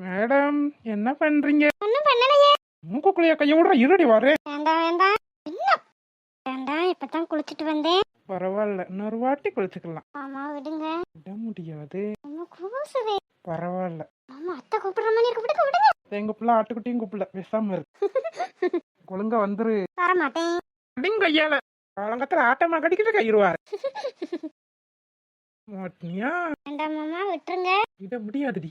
Madam என்ன பண்றீங்க? ஒண்ணும் பண்ணலையே. மூக்குக்குள்ளைய கைய விடுற, இருடி வரேன். வேண்டாம் வேண்டாம் வேண்டாம், இப்பதான் குளிச்சுட்டு வந்தேன். பரவாயில்ல, இன்னொரு வாட்டி குளிச்சுக்கலாம். ஆமா விடுங்க. விட முடியாது. கூசுதே. பரவாயில்ல. ஆமா, அத்தை கூப்பிடுற மாதிரி இருக்கு, விடுங்க விடுங்க. எங்க பிள்ளை ஆட்டுக்குட்டியும் கூப்பிடல, பேசாம இருக்கு. ஒழுங்கா வந்துரு. வரமாட்டேன். அடிங்க கையால பழங்கத்துல ஆட்டமா கடிக்கிட்டு கையிருவாரு. மாட்டினியா? வேண்டாம் மாமா, விட்டுருங்க. விட முடியாதுடி.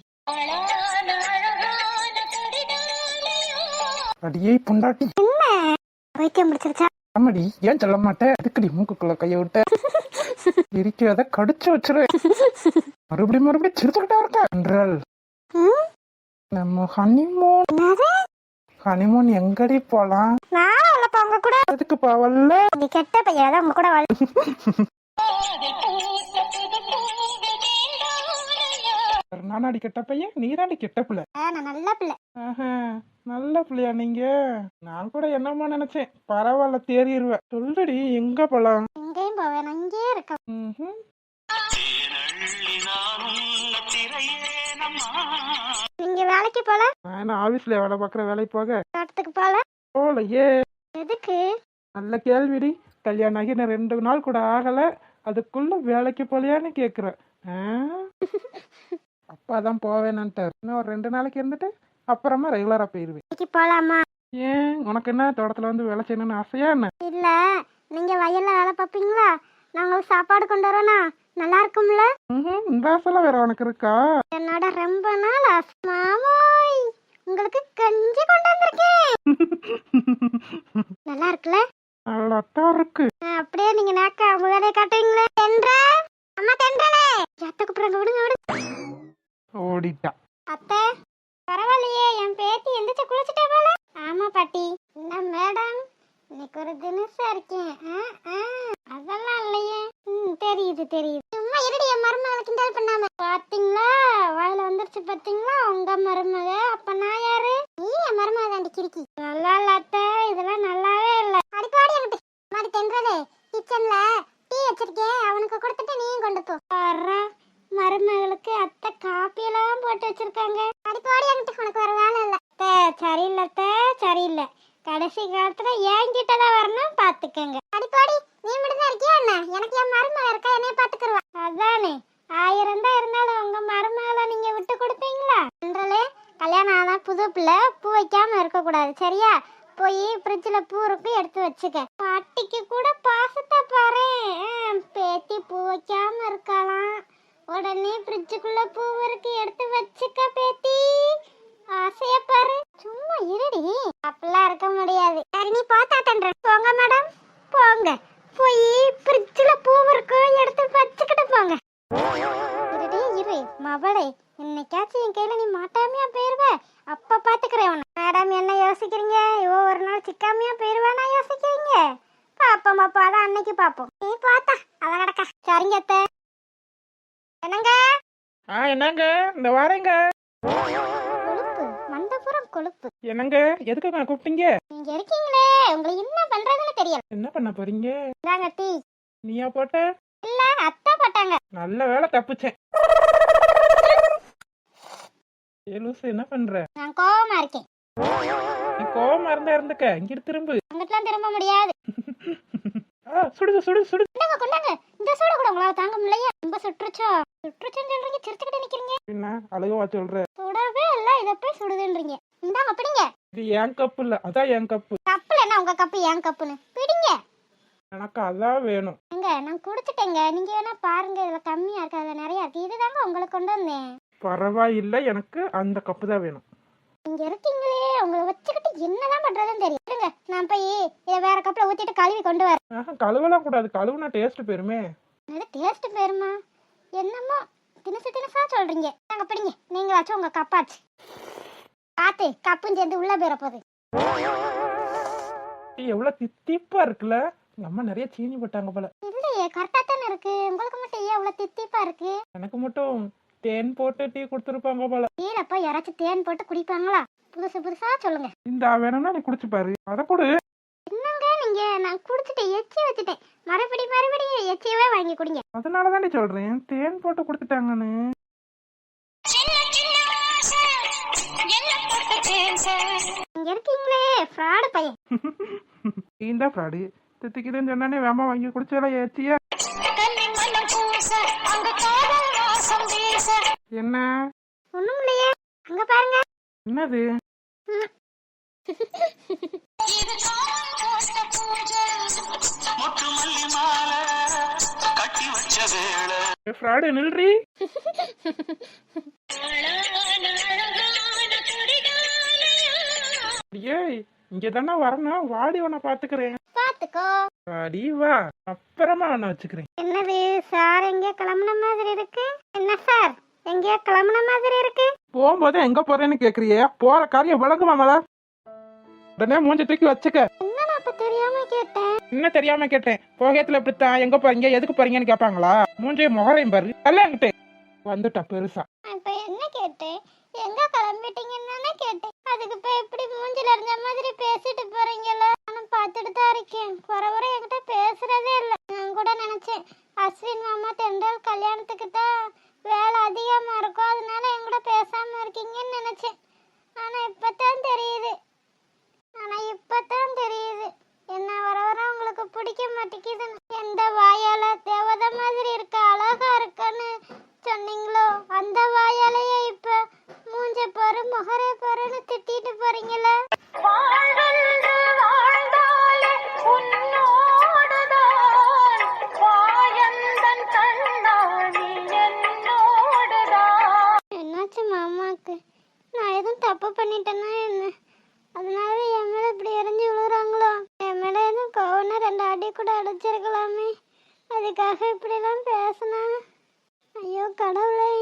அடியே பொண்டாட்டி, என்ன வைத்தியம் முடிச்சிருச்சா? ஆமாடி, ஏன் சொல்ல மாட்டேன்? அதுக்குடி மூக்குக்குள்ள கைய விட்ட இருக்கிறத கடிச்சு வச்சிரு. மறுபடியும் சிரிச்சுக்கிட்டா இருக்க என்றால் நம்ம ஹனிமூன் எங்கடி போலாம்? உங்க கூட அதுக்கு பாவல்ல, நீ கெட்ட பையன் உங்க கூட நானாடி கெட்ட பையன், நீதாண்டி கெட்ட பிள்ளை. நல்ல பிள்ளை. நல்ல பிள்ளையா நீங்க? நான் கூட என்னமா நினைச்சேன். பரவாயில்ல, தேறிடுவேன். சொல்லுடி, எங்க போலாம்? எங்கேயும் போவேன், அங்கேயே இருக்க. நீங்க வேலைக்கு போல? நான் ஆபீஸ்ல வேலை பாக்குற, வேலைக்கு போக. தோட்டத்துக்கு போல? போலையே. எதுக்கு? நல்ல கேள்விடி. கல்யாணம் ஆகி நான் 2 நாள் கூட ஆகல, அதுக்குள்ள வேலைக்கு போலையான்னு கேக்குறேன். அப்பாதான் போவேன்னுட்டார். இன்னும் ஒரு 2 நாளைக்கு இருந்துட்டு அப்புறமா ரெகுலரா போயிருவேன். போலாமா? ஏன், உனக்கு என்ன தோட்டத்துல வந்து வேலை செய்யணும்னு ஆசையா என்ன? இல்ல, நீங்க வயல்ல வேலை பார்ப்பீங்களா? நான் உங்களுக்கு சாப்பாடு கொண்டு வரேனா? நல்லா இருக்கும்ல? இந்த ஆசைலாம் வேற உனக்கு இருக்கா? என்னோட ரொம்ப நாள் மாமோய், உங்களுக்கு கஞ்சி கொண்டு வந்திருக்கேன். நல்லா இருக்குல்ல? நல்லாத்தான் இருக்கு. அப்படியே நீங்க நாக்க அவங்க வேலையை காட்டுவீங்களே. தென்றே, அம்மா தென்றலே, அத்தை கூப்பிடுறாங்க, விடுங்க விடுங்க. ஓடிட்டா. அத்தை பரவாயில்லையே, என் பேத்தி எந்திரிச்சு குளிச்சுட்டே போல. ஆமா பாட்டி. என்ன மேடம், இன்னைக்கு ஒரு தினசா இருக்கேன். அதெல்லாம் இல்லையே. தெரியுது தெரியுது. சும்மா இருடி, என் மருமகளை கிண்டல் பண்ணாம. பாத்தீங்களா, வாயில வந்துருச்சு பாத்தீங்களா உங்க மருமக. அப்ப நான் யாரு? நீ என் மருமக தாண்டி கிறுக்கி. நல்லா இல்ல அத்தை, இதெல்லாம் நல்லாவே இல்ல. அடிப்பாடி எனக்கு மாதிரி தென்றலே, கிச்சன்ல டீ வச்சிருக்கேன், அவனுக்கு கொடுத்துட்டு நீயும் கொண்டு போ. மருமகளுக்கு அத்தை காப்பி எல்லாம் போட்டு வச்சிருக்காங்க. அடிப்பாடி எனக்கு, உனக்கு வர வேலை இல்ல. சரியில்லை சரியில்லை, கடைசி காலத்துல என்கிட்டதான் வரணும், பாத்துக்கங்க. அடிப்பாடி, நீ மட்டும்தான் இருக்கியா என்ன? எனக்கு என் மருமக இருக்கா, என்னைய பாத்துக்குருவா. அதானே, 1000 தான் இருந்தாலும் உங்க மருமகளை நீங்க விட்டு கொடுப்பீங்களா? என்றாலே கல்யாணம் ஆனா புது பிள்ளை, பூ வைக்காம இருக்க கூடாது, சரியா? போய் ஃப்ரிட்ஜ்ல பூ இருக்கு, எடுத்து வச்சுக்க. பாட்டிக்கு கூட பாசத்தை பாரு. பேத்தி பூ வைக்காம இருக்கலாம், உடனே ஃப்ரிட்ஜுக்குள்ள பூ இருக்கு, எடுத்து வச்சுக்க பேத்தி. ஆசைய பாரு. சும்மா இருடி, அப்படிலாம் இருக்க முடியாது. சரி, நீ பார்த்தா தன்ற. போங்க மேடம், போங்க. போய் ஃப்ரிட்ஜ்ல பூ இருக்கு, எடுத்து வச்சுக்கிட்டு போங்க. இருடி இரு மவளே, இன்னைக்காச்சும் என் கையில நீ மாட்டாமையா போயிருவ, அப்ப பாத்துக்கிறேன் உன்னை. மேடம் என்ன யோசிக்கிறீங்க? இவ ஒரு நாள் சிக்காமையா போயிருவானா யோசிக்கிறீங்க? பாப்போம் பாப்போம், அதான் அன்னைக்கு பாப்போம். நீ பார்த்தா அதான் நடக்க. சரிங்க அத்தை. என்னங்க? என்னங்க, இந்த வாரேங்க. கொழுப்பு மண்டபுரம் கொழுப்பு. என்னங்க, எதுக்கு கூப்பிட்டீங்க? நீங்க இருக்கீங்களே, உங்களுக்கு என்ன பண்றதுன்னு தெரியல. என்ன பண்ண போறீங்க? இந்தாங்க டீ. நீயா போட்ட? இல்ல, அத்தை போட்டாங்க. நல்ல வேலை, தப்பிச்சேன். லூசு, என்ன பண்ற? நான் கோவமா இருக்கேன். நீ கோவமா இருந்தா இருந்துக்க, இங்கிட்டு திரும்பு. அங்கிட்டலாம் திரும்ப முடியாது. சுடுது சுடுது சுடுது. கொண்டாங்க கொண்டாங்க, இந்த சூட கூட உங்களால தாங்க முடியலையா? ரொம்ப சுற்றுச்சோ சுற்றுச்சுன்னு சொல்றீங்க, சிரிச்சுக்கிட்டே நிக்கிறீங்க. என்ன அழகவா சொல்ற? சுடவே இல்ல, இத போய் சுடுதுன்றீங்க. இந்தாங்க பிடிங்க. இது என் கப்பு இல்ல, அதான் என் கப்பு. கப்புல என்ன உங்க கப்பு என் கப்புன்னு? பிடிங்க. எனக்கு அதான் வேணும். எங்க நான் குடிச்சிட்டேங்க, நீங்க வேணா பாருங்க, இதுல கம்மியா இருக்கு, அதுல நிறைய இருக்கு. இதுதாங்க உங்களுக்கு கொண்டு வந்தேன். பரவாயில்ல, எனக்கு அந்த கப்பு தான் வேணும். இங்க இருக்கீங்களே, உங்களை வச்சுக்கிட்டு என்னதான் பண்றதுன்னு தெரியும். நான் போய் இதை வேற கப்ல ஊத்திட்டு கழுவி கொண்டு வரேன். கழுவலாம் கூடாது, கழுவுனா டேஸ்ட் போயிருமே. டேஸ்ட் போயிருமா? என்னமோ தினசா சொல்றீங்க. நாங்க பிடிங்க, நீங்களாச்சும் உங்க கப்பாச்சு. பாத்து கப்பும் சேர்ந்து உள்ள போயிட போகுது. எவ்வளவு தித்திப்பா இருக்குல்ல. எங்க அம்மா நிறைய சீனி போட்டாங்க போல. இல்லையே, கரெக்டா தானே இருக்கு. உங்களுக்கு மட்டும் ஏன் இவ்வளவு தித்திப்பா இருக்கு? எனக்கு மட்டும் தேன் போட்டு டீ கொடுத்துருப்பாங்க போல. டீலப்பா யாராச்சும் தேன் போட்டு குடிப்பாங்களா? புதுசு புதுசா சொல்லுங்க. இந்த வேணும்னா நீ குடிச்சு பாரு. அத கொடு. என்னங்க நீங்க? நான் குடிச்சிட்டேன், எச்சி வச்சுட்டேன். மறுபடியும் எச்சியவே வாங்கி குடிங்க. அதனாலதான் சொல்றேன் தேன் போட்டு கொடுத்துட்டாங்கன்னு. இங்க இருக்கீங்களே ஃப்ராடு பையன். இந்த ஃப்ராடு தித்திக்குதுன்னு சொன்னானே வேமா வாங்கி குடிச்சல ஏச்சியா. என்ன? ஒண்ணும் இல்லையே, அங்க பாருங்க. என்னது? ஃப்ராடு நில்றி. ஏய் இங்க தானே வரணும், வாடி உன்னை பாத்துக்கிறேன். பாத்துக்கோ. வாடி வா, அப்புறமா உன்னை வச்சுக்கிறேன். என்னது சார், எங்க கிளம்புன மாதிரி இருக்கு? என்ன சார், எங்கேயோ கிளம்புன மாதிரி இருக்கு? போகும்போது எங்க போறேன்னு கேக்குறியே, போற காரியம் விளங்குமா மலர்? உடனே மூஞ்சி தூக்கி வச்சுக்க. என்ன நான் அப்ப தெரியாம கேட்டேன். என்ன தெரியாம கேட்டேன்? போகத்துல இப்படித்தான் எங்க போறீங்க எதுக்கு போறீங்கன்னு கேட்பாங்களா? மூஞ்சி முகரையும் பாரு. அல்ல என்கிட்ட வந்துட்டா பெருசா. இப்ப என்ன கேட்டேன்? எங்க கிளம்பிட்டீங்கன்னு தானே கேட்டேன். அதுக்கு இப்ப எப்படி மூஞ்சில இருந்த மாதிரி பேசிட்டு போறீங்கல்ல? நானும் பார்த்துட்டு தான் இருக்கேன். குறை என்கிட்ட பேசுறதே இல்லை. நான் கூட நினைச்சேன் அஸ்வின் மாமா தென்றல் கல்யாணத்துக்கு தான் வேலை அதிகமா இருக்கும், அதனால என் கூட பேசாம இருக்கீங்கன்னு நினைச்சேன். ஆனா இப்பதான் தெரியுது என்ன வர உங்களுக்கு பிடிக்க மாட்டேங்குதுன்னு. எந்த வாயால தேவதை மாதிரி இருக்க, அழகா இருக்கன்னு சொன்னீங்களோ அந்த வாயாலேயே இப்ப மூஞ்ச பாரு முகரே பாருன்னு திட்டிட்டு போறீங்களே. என்னாச்சு மாமாக்கு? நான் எதுவும் தப்பு பண்ணிட்டேன்னா என்ன? அதனால என் மேல இப்படி எரிஞ்சு விழுறாங்களோ? என் மேல எதுவும் கோவம்னா 2 அடி கூட அடிச்சிருக்கலாமே, அதுக்காக இப்படி எல்லாம் பேசினா. ஐயோ கடவுளே,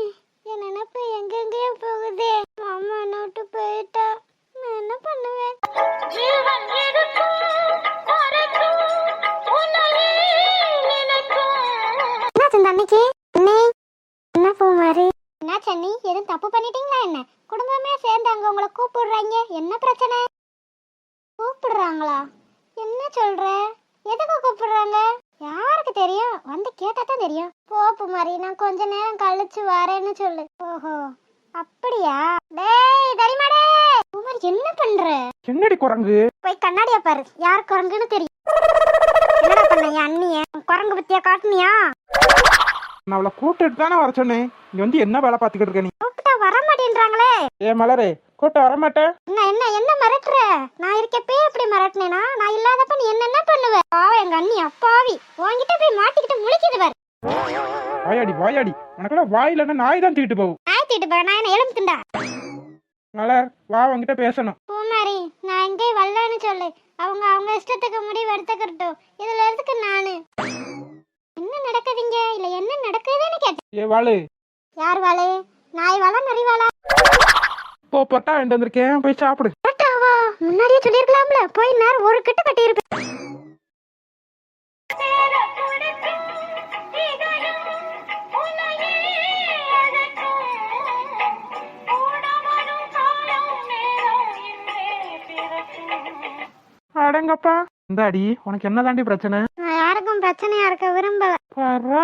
என் நினைப்பு எங்கெங்கேயோ போகுதே. மாமா என்னை விட்டு போயிட்டா நான் என்ன பண்ணுவேன்? என்ன பூமாரி, என்ன சென்னி, எதுவும் தப்பு பண்ணிட்டீங்களா என்ன? குடும்பமே சேர்ந்து அங்க உங்களை கூப்பிடுறாங்க, என்ன பிரச்சனை? கூப்பிடுறாங்களா? என்ன சொல்ற? எதுக்கு கூப்பிடுறாங்க? யாருக்கு தெரியும்? வந்து கேட்டா தான் தெரியும். போப்பு மாதிரி நான் கொஞ்ச நேரம் கழிச்சு வரேன்னு சொல்லு. ஓஹோ அப்படியா? டேய் தரிமாடே, பூமாரி என்ன பண்ற? என்னடி குரங்கு? போய் கண்ணாடியா பாரு, யார் குரங்குன்னு தெரியும். என்னடா பண்ண என் அண்ணிய? குரங்கு பத்தியா காட்டுனியா? நான் அவளை கூப்பிட்டு தானே வர சொன்னேன். இங்க வந்து என்ன வேலை பார்த்துக்கிட்டு இருக்க நீ? கூப்பிட்டா வர மாட்டேன்றாங்களே. ஏ மலரே, கூட்ட வரமாட்டேன். என்ன மிரட்டுற? நான் இருக்கப்பே எப்படி மிரட்டினேனா? நான் இல்லாதப்ப நீ என்ன பண்ணுவ? பாவம் எங்க அண்ணி அப்பாவி, உன்கிட்ட போய் மாட்டிக்கிட்டு முழிக்குது பாரு. வாயாடி உனக்கெல்லாம் வாயிலன்னா நாய் தான் தூக்கிட்டு போகும். நாய் தூக்கிட்டு போக நான் என்ன எலும்பு திண்டா? மலர் வா, உன்கிட்ட பேசணும். பூமாரி நான் எங்கேயும் வரலன்னு சொல்லு. அவங்க இஷ்டத்துக்கு முடிவு எடுத்துக்கிட்டோம். இதுல இருக்கு நானு. என்ன நடக்குதுங்க? இல்ல என்ன நடக்குதுன்னு கேட்டேன். ஏ வாளு. யார் வாளு? நாய் வாளா நரி வாளா? பொட்டா வேண்டு வந்திருக்கேன், போய் சாப்பிடு. பொட்டாவா? முன்னாடியே சொல்லிருக்கலாம்ல. போய் நேரம் ஒரு கட்டு கட்டி இருப்பேன். அடங்கப்பா, இந்த அடி உனக்கு என்ன தாண்டி பிரச்சனை? நான் யாருக்கும் பிரச்சனையா இருக்க விரும்பல. பாரா,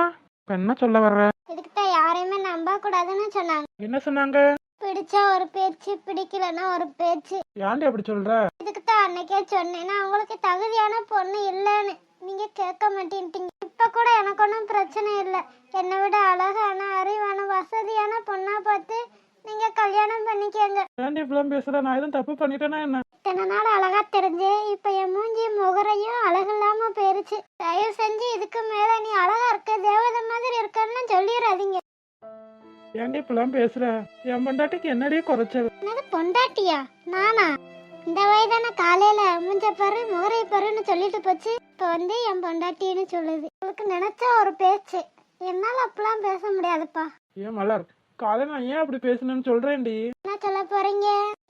என்ன சொல்ல வர்ற? இதுக்குதான் யாரையுமே நம்ப கூடாதுன்னு சொன்னாங்க. என்ன சொன்னாங்க? பிடிச்சா ஒரு பேச்சு, பிடிக்கலன்னா ஒரு பேச்சு. ஏன்டி அப்படி சொல்ற? இதுக்குதான் அன்னைக்கே சொன்னேன், நான் உங்களுக்கு தகுதியான பொண்ணு இல்லைன்னு. நீங்க கேட்க மாட்டேன்ட்டீங்க. இப்ப கூட எனக்கு ஒன்றும் பிரச்சனை இல்லை. என்னை விட அழகான, அறிவான, வசதியான பொண்ணா பார்த்து நீங்க கல்யாணம் பண்ணிக்கங்க. ஏன்டி இப்பெல்லாம் பேசுற? நான் எதுவும் தப்பு பண்ணிட்டேன்னா என்ன? இத்தனை நாள் அழகா தெரிஞ்சு இப்ப என் மூஞ்சியும் முகரையும் அழகு இல்லாம போயிருச்சு. தயவு செஞ்சு இதுக்கு மேல நீ அழகா இருக்க, தேவதை மாதிரி இருக்கன்னு சொல்லிடாதீங்க. ஏன்டி இப்பெல்லாம் பேசுற? என் பொண்டாட்டிக்கு என்னடி குறைச்சல்? என்னது பொண்டாட்டியா? நானா? இந்த வயதான காலையில மூஞ்ச பாரு முகரை பாருன்னு சொல்லிட்டு போச்சு. இப்ப வந்து என் பொண்டாட்டின்னு சொல்லுது. உங்களுக்கு நினைச்சா ஒரு பேச்சு, என்னால அப்பெல்லாம் பேச முடியாதுப்பா. ஏன் மலர், காலை நான் ஏன் அப்படி பேசணும்னு சொல்றேன்டி. என்ன சொல்ல போறீங்க?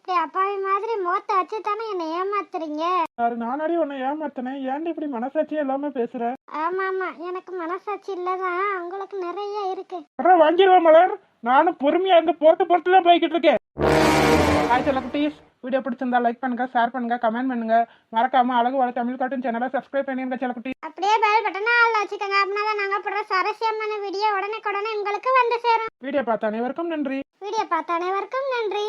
டேய் அப்பாவி மாதிரி மோத்த வச்சு தானே என்னை ஏமாத்துறீங்க. யாரு நானாடி உன்னை ஏமாத்தினேன்? ஏன்டி இப்படி மனசாட்சியே இல்லாம பேசுற? ஆமா ஆமா, எனக்கு மனசாட்சி இல்லதான், உங்களுக்கு நிறைய இருக்கு. அப்புறம் வாங்கிடுவேன் மலர். நானும் பொறுமையா இருந்து பொறுத்து தான் போய்கிட்டு இருக்கேன். ஹாய் செல்லக்குட்டீஸ், வீடியோ பிடிச்சிருந்தா லைக் பண்ணுங்க, ஷேர் பண்ணுங்க, கமெண்ட் பண்ணுங்க. மறக்காம அழகு வாழ தமிழ் கார்ட்டூன் சேனலை சப்ஸ்கிரைப் பண்ணிருங்க செல்லக்குட்டி. அப்படியே பெல் பட்டனை ஆல்ல வச்சுக்கோங்க. அப்படின்னா நாங்க போடுற சுவாரஸ்யமான வீடியோ உடனே உங்களுக்கு வந்து சேரும். வீடியோ பார்த்த அனைவருக்கும் நன்றி. வீடியோ பார்த்த அனைவருக்கும் நன்றி.